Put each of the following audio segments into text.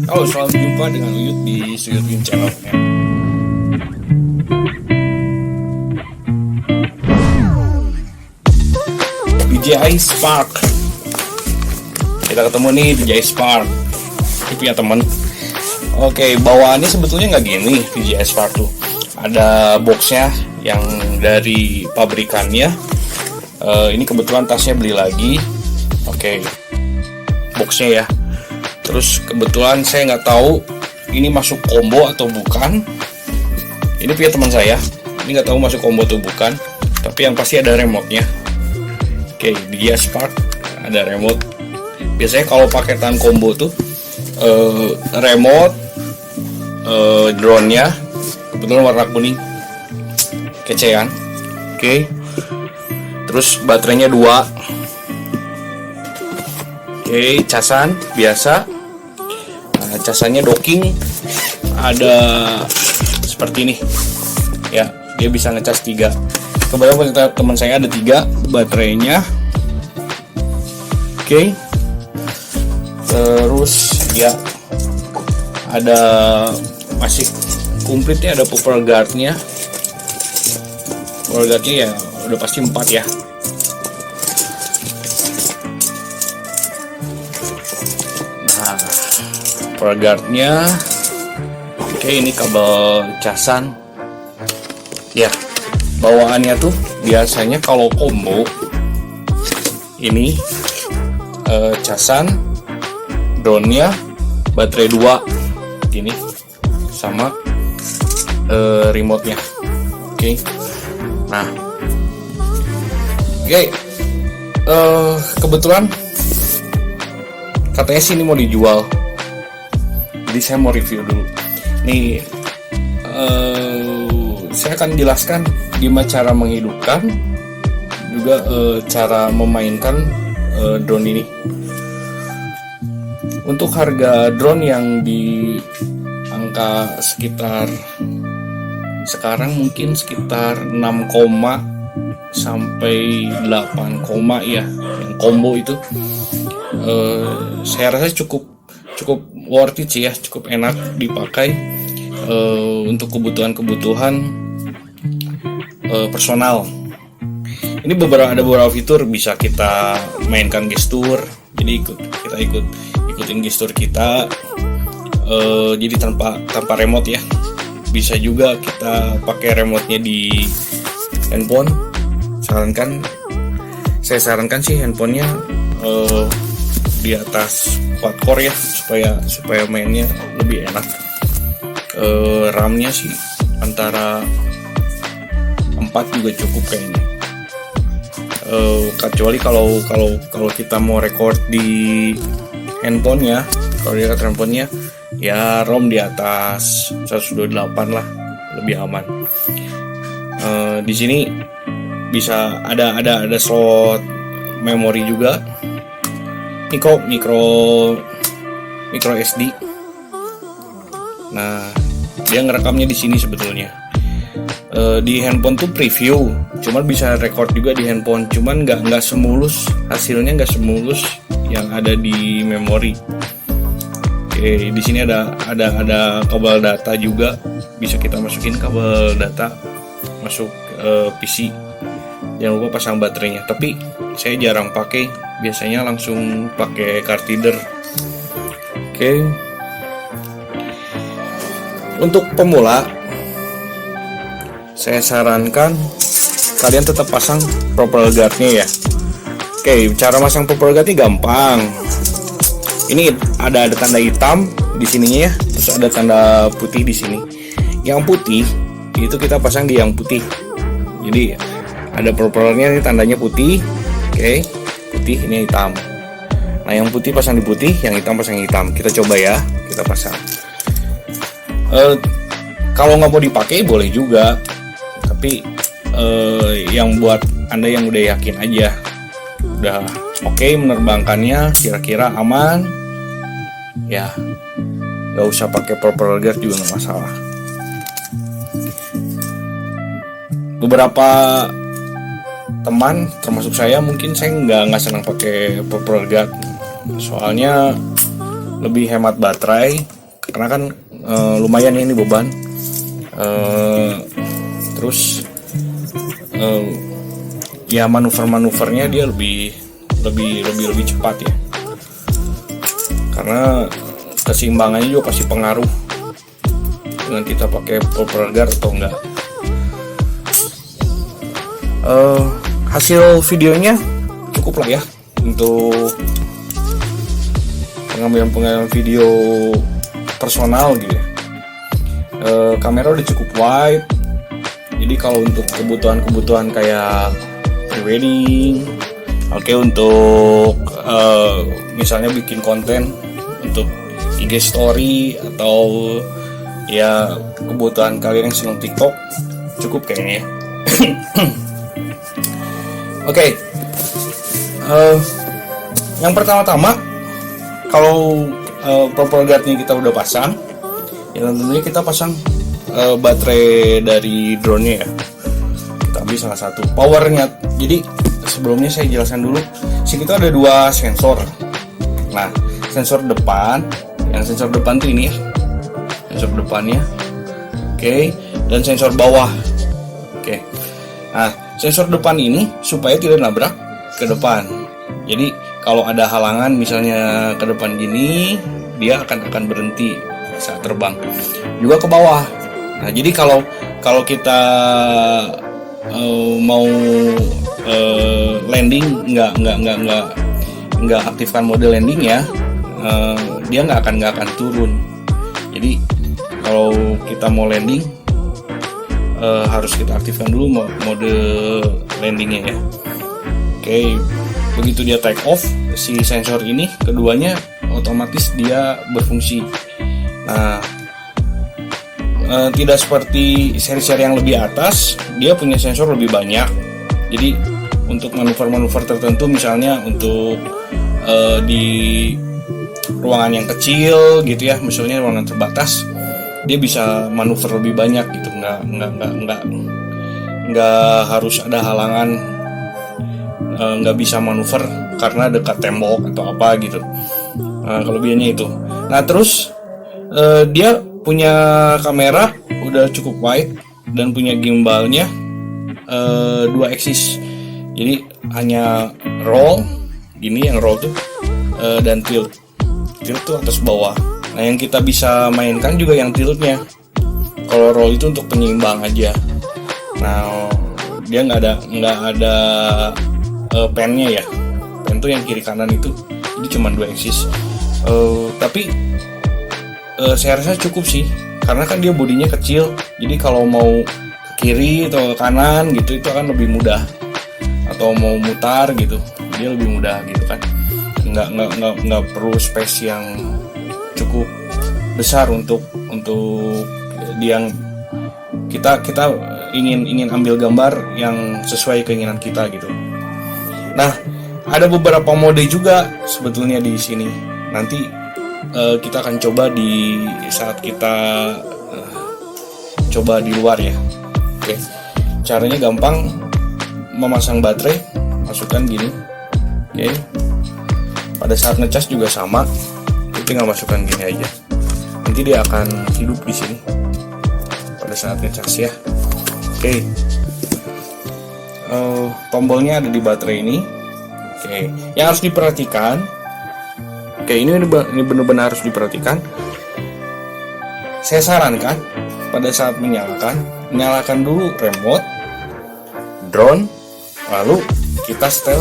Halo, selamat jumpa dengan Uyut di Suyut Win Channel. DJI Spark. Kita ketemu nih DJI Spark. Ini punya temen. Oke, bawaannya sebetulnya nggak gini DJI Spark tuh. Ada boxnya yang dari pabrikannya. Ini kebetulan tasnya beli lagi. Oke, boxnya ya. Terus kebetulan saya nggak tahu ini masuk combo atau bukan. Ini punya teman saya. Ini nggak tahu masuk combo atau bukan. Tapi yang pasti ada remote-nya. Oke, DJI Spark ada remote. Biasanya kalau paketan combo tuh remote, drone-nya kebetulan warna kuning, kecean. Oke. Terus baterainya 2. Oke, casan biasa. Nah, casannya docking ada seperti ini. Ya, dia bisa ngecas 3. Kebetulan teman saya ada 3 baterainya. Oke. Terus ya ada masih komplitnya, ada popper guard-nya. Popper guard-nya ya udah pasti 4 ya. Nah, popper guard-nya. Oke, ini kabel casan. Ya, bawaannya tuh biasanya kalau combo ini casan, drone-nya, baterai 2 ini sama remote-nya. Oke. Nah, oke. Kebetulan katanya sih ini mau dijual. Jadi saya mau review dulu. Nih, saya akan jelaskan gimana cara menghidupkan, juga cara memainkan drone ini. Untuk harga drone yang di angka sekitar sekarang mungkin sekitar 6, sampai 8, ya, yang combo itu saya rasa cukup worth it sih ya, cukup enak dipakai untuk kebutuhan personal. Ini ada beberapa fitur, bisa kita mainkan gestur, jadi kita ikutin gestur kita, jadi tanpa remote ya. Bisa juga kita pakai remote-nya di handphone. Saya sarankan sih handphonenya di atas 4 core ya, supaya mainnya lebih enak. RAM-nya sih antara 4 juga cukup kayaknya. Kecuali kalau kita mau record di handphonenya, kalau di handphonenya ya ROM di atas 128 lah, lebih aman. Di sini bisa ada slot memori juga, micro SD. Nah, dia ngerekamnya di sini sebetulnya. Di handphone tuh preview, cuman bisa record juga di handphone, cuman nggak semulus, hasilnya nggak semulus yang ada di memori. Oke, di sini ada kabel data juga, bisa kita masukin kabel data masuk PC. Jangan lupa pasang baterainya, tapi saya jarang pakai, biasanya langsung pakai card reader. Oke. Untuk pemula, saya sarankan kalian tetap pasang popper guard-nya ya. Oke, cara masang popper guard-nya gampang. Ini ada tanda hitam di sininya ya, terus ada tanda putih di sini. Yang putih itu kita pasang di yang putih. Jadi ada propellernya, ini tandanya putih. Oke, putih, ini hitam. Nah, yang putih pasang di putih, yang hitam pasang hitam. Kita coba ya, kita pasang. Kalau nggak mau dipakai boleh juga, tapi yang buat Anda yang udah yakin aja, udah oke menerbangkannya, kira-kira aman, ya nggak usah pakai propeller guard juga nggak masalah. Beberapa teman termasuk saya, mungkin saya nggak senang pakai propeller guard, soalnya lebih hemat baterai karena kan lumayan ya ini beban. Terus ya manuvernya dia lebih cepat ya, karena keseimbangannya juga pasti pengaruh dengan kita pakai propeller guard atau enggak. Hasil videonya cukup lah ya untuk pengambilan video personal gitu ya. Kamera udah cukup wide, jadi kalau untuk kebutuhan kayak prewedding, untuk misalnya bikin konten untuk IG story atau ya kebutuhan kalian yang senang TikTok, cukup kayaknya ya. Oke. Yang pertama-tama, kalau propeller guardnya kita udah pasang, ya tentunya kita pasang baterai dari drone-nya ya. Kita ambil salah satu powernya. Jadi sebelumnya saya jelaskan dulu, sini kita ada 2 sensor. Nah, sensor depan, yang sensor depan tuh ini ya, sensor depannya, oke, dan sensor bawah, oke. Nah, sensor depan ini supaya tidak nabrak ke depan. Jadi kalau ada halangan misalnya ke depan gini, dia akan berhenti saat terbang. Juga ke bawah. Nah, jadi kalau kita mau landing nggak aktifkan mode landing ya, dia nggak akan turun. Jadi kalau kita mau landing harus kita aktifkan dulu mode landingnya ya. Oke, begitu dia take off, si sensor ini keduanya otomatis dia berfungsi. Nah, tidak seperti seri-seri yang lebih atas, dia punya sensor lebih banyak. Jadi untuk manuver-manuver tertentu, misalnya untuk di ruangan yang kecil gitu ya, misalnya ruangan terbatas, dia bisa manuver lebih banyak gitu. Nggak harus ada halangan, nggak bisa manuver karena dekat tembok atau apa gitu. Kelebihannya itu. Nah, terus dia punya kamera udah cukup wide dan punya gimbalnya 2 axis. Jadi hanya roll gini, yang roll tuh dan tilt tuh atas bawah. Nah, yang kita bisa mainkan juga yang tiltnya. Kalau roll itu untuk penyeimbang aja. Nah, dia nggak ada pennya ya. Pen tuh yang kiri kanan itu, jadi cuma 2 axis. Tapi saya rasa cukup sih, karena kan dia bodinya kecil. Jadi kalau mau ke kiri atau ke kanan gitu, itu akan lebih mudah. Atau mau mutar gitu, dia lebih mudah gitu kan. Nggak perlu space yang cukup besar untuk yang kita ingin ambil gambar yang sesuai keinginan kita gitu. Nah, ada beberapa mode juga sebetulnya di sini. Nanti kita akan coba di saat kita coba di luar ya. Oke, caranya gampang, memasang baterai, masukkan gini. Oke, pada saat ngecas juga sama, tinggal masukkan gini aja. Nanti dia akan hidup di sini pada saat ngecas ya. Oke. Tombolnya ada di baterai ini. Oke, yang harus diperhatikan. Oke, ini benar-benar harus diperhatikan. Saya sarankan pada saat nyalakan dulu remote drone, lalu kita setel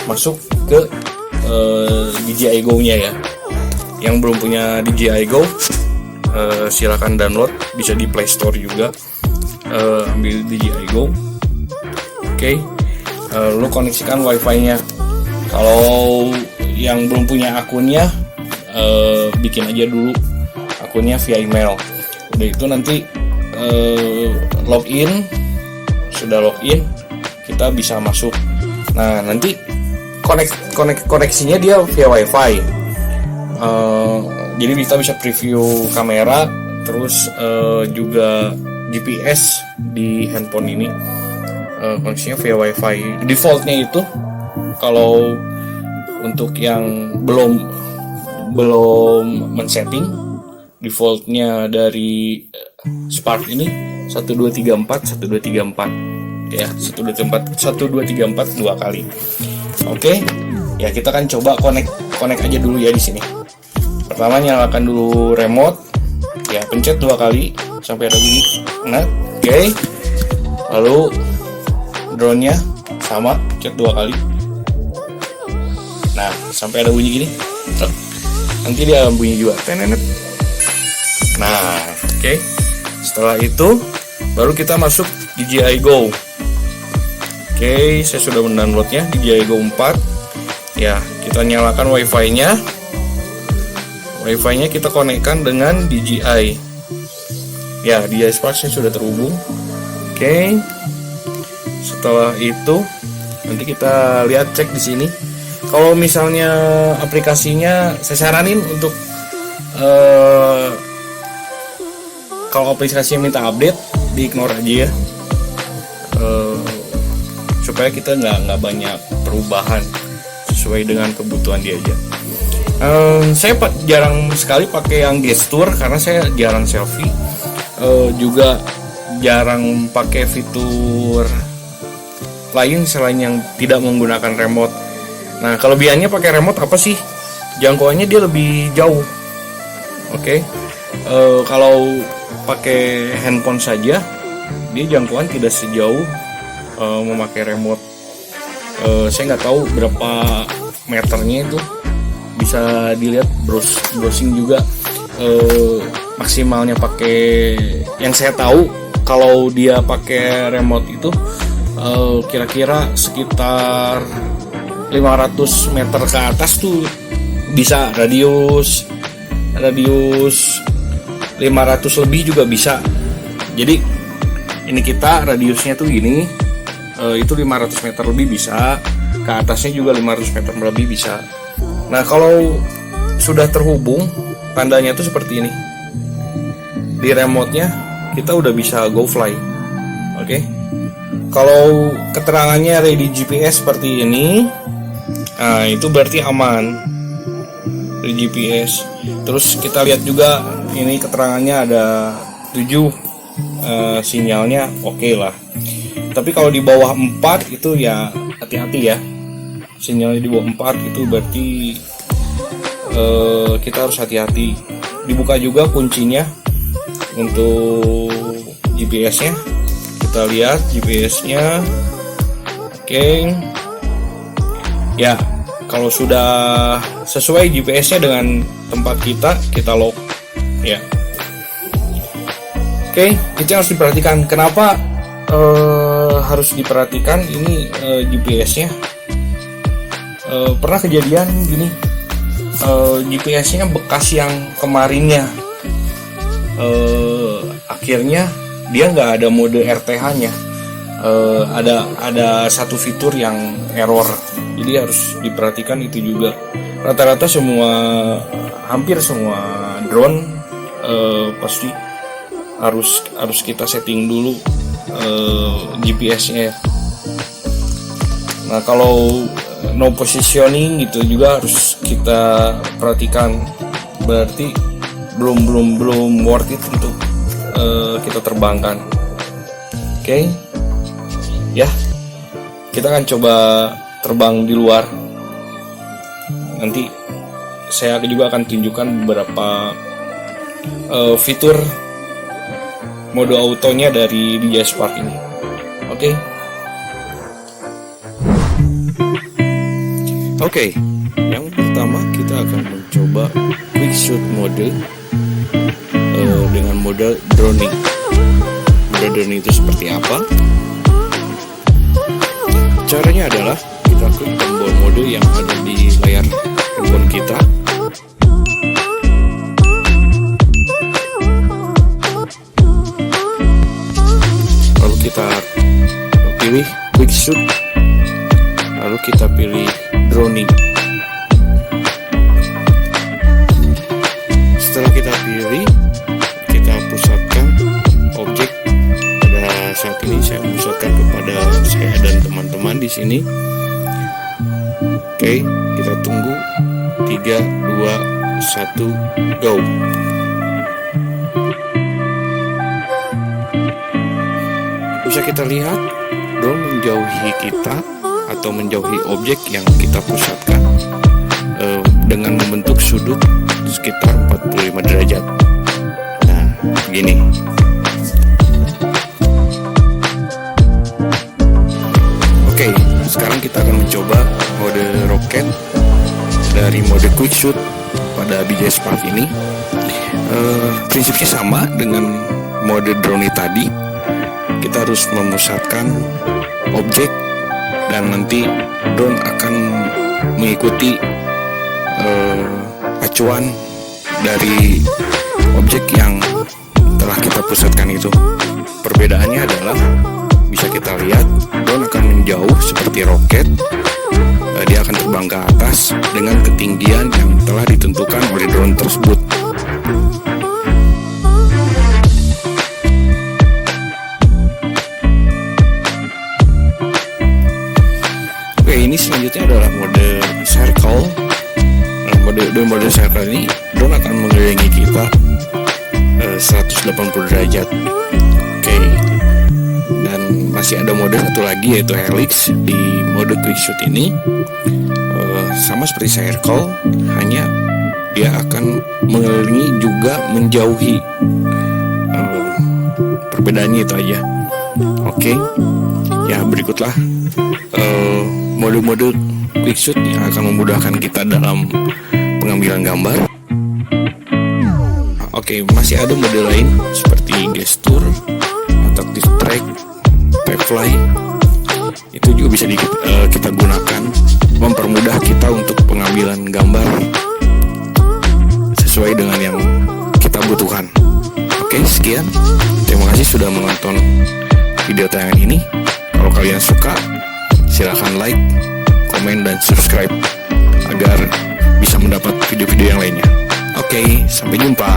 masuk ke DJI Go-nya ya. Yang belum punya DJI Go, silakan download, bisa di Play Store juga. Ambil DJI Go. Oke, lu koneksikan wifi-nya. Kalau yang belum punya akunnya, bikin aja dulu akunnya via email. Udah itu nanti login, sudah login kita bisa masuk. Nah, nanti koneksinya dia via wifi. Jadi kita bisa preview kamera, terus juga GPS di handphone ini. Koneksinya via wifi. Defaultnya itu kalau untuk yang belum belum men-setting defaultnya dari Spark ini 1234 1234 ya, 1234 dua kali. Oke. Ya, kita akan coba connect aja dulu ya di sini. Pertama nyalakan dulu remote. Ya, pencet 2 kali sampai ada bunyi. Nah, oke. Lalu drone-nya sama, pencet 2 kali. Nah, sampai ada bunyi gini. Nanti dia bunyi juga. Tenenet. Nah, oke. Setelah itu baru kita masuk DJI Go. Oke, saya sudah mendownloadnya DJI Go 4. Ya, kita nyalakan wifi-nya. Wifi-nya kita konekkan dengan DJI. Ya, DJI Spark sudah terhubung. Oke. Setelah itu nanti kita lihat cek di sini. Kalau misalnya aplikasinya, saya saranin untuk kalau aplikasinya minta update, di-ignore aja ya. Supaya kita nggak banyak perubahan, sesuai dengan kebutuhan dia aja. Saya jarang sekali pakai yang gesture karena saya jarang selfie. Juga jarang pakai fitur lain selain yang tidak menggunakan remote. Nah, kelebihannya pakai remote apa sih? Jangkauannya dia lebih jauh. Oke. Kalau pakai handphone saja, dia jangkauan tidak sejauh memakai remote. Saya nggak tahu berapa meternya itu, bisa dilihat browsing juga. Maksimalnya pakai, yang saya tahu kalau dia pakai remote itu kira-kira sekitar 500 meter ke atas tuh bisa, radius 500 lebih juga bisa. Jadi ini kita radiusnya tuh gini, itu 500 meter lebih bisa, ke atasnya juga 500 meter lebih bisa. Nah, kalau sudah terhubung, tandanya tuh seperti ini. Di remote-nya kita udah bisa go fly. Oke. Kalau keterangannya ready GPS seperti ini, nah itu berarti aman. Ready GPS. Terus kita lihat juga ini keterangannya ada 7 sinyalnya, oke lah. Tapi kalau di bawah 4 itu ya hati-hati ya. Sinyalnya di bawah 4 itu berarti kita harus hati-hati. Dibuka juga kuncinya untuk GPS-nya. Kita lihat GPS-nya. Oke. Ya, kalau sudah sesuai GPS-nya dengan tempat kita lock ya. Oke, itu harus diperhatikan. Kenapa harus diperhatikan ini GPS-nya? Pernah kejadian gini, GPS-nya bekas yang kemarinnya, akhirnya dia nggak ada mode RTH-nya. Ada satu fitur yang error, jadi harus diperhatikan itu juga. Rata-rata hampir semua drone pasti harus kita setting dulu GPS-nya. Nah, kalau no positioning gitu juga harus kita perhatikan, berarti belum worth it untuk kita terbangkan. Oke. Ya, kita akan coba terbang di luar. Nanti saya juga akan tunjukkan beberapa fitur mode autonya dari DJI Spark ini. Oke. Oke, yang pertama kita akan mencoba quick shoot mode dengan mode droning. Mode droning itu seperti apa? Caranya adalah kita klik tombol mode yang ada di layar handphone kita. Lalu kita pilih quick shoot. Lalu kita pilih droning. Setelah kita pilih, kita pusatkan objek. Pada saat ini saya pusatkan kepada saya dan teman-teman di sini. Oke, kita tunggu 3, 2, 1, go. Bisa kita lihat drone menjauhi kita atau menjauhi objek yang kita pusatkan dengan membentuk sudut sekitar 45 derajat. Nah, begini. Oke, sekarang kita akan mencoba mode roket dari mode quick shoot pada DJI Spark ini. Prinsipnya sama dengan mode drone tadi. Kita harus memusatkan objek dan nanti drone akan mengikuti acuan dari objek yang telah kita pusatkan itu. Perbedaannya adalah bisa kita lihat drone akan menjauh seperti roket. Dia akan terbang ke atas dengan ketinggian yang telah ditentukan oleh drone tersebut. Oke, ini selanjutnya adalah mode circle. Mode circle ini drone akan mengelilingi kita 180 derajat. Oke. Dan masih ada mode satu lagi yaitu helix. Di mode quick shoot ini sama seperti circle, hanya dia akan mengelilingi juga menjauhi. Perbedaannya itu aja. Oke. Ya, berikutlah mode-mode quick shoot yang akan memudahkan kita dalam pengambilan gambar. Oke, masih ada mode lain seperti gesture, adaptive track, fly. Itu juga bisa kita gunakan, mempermudah kita untuk pengambilan gambar sesuai dengan yang kita butuhkan. Oke, sekian. Terima kasih sudah menonton video tayangan ini. Kalau kalian suka, silahkan like, komen, dan subscribe agar bisa mendapat video-video yang lainnya. Oke, sampai jumpa.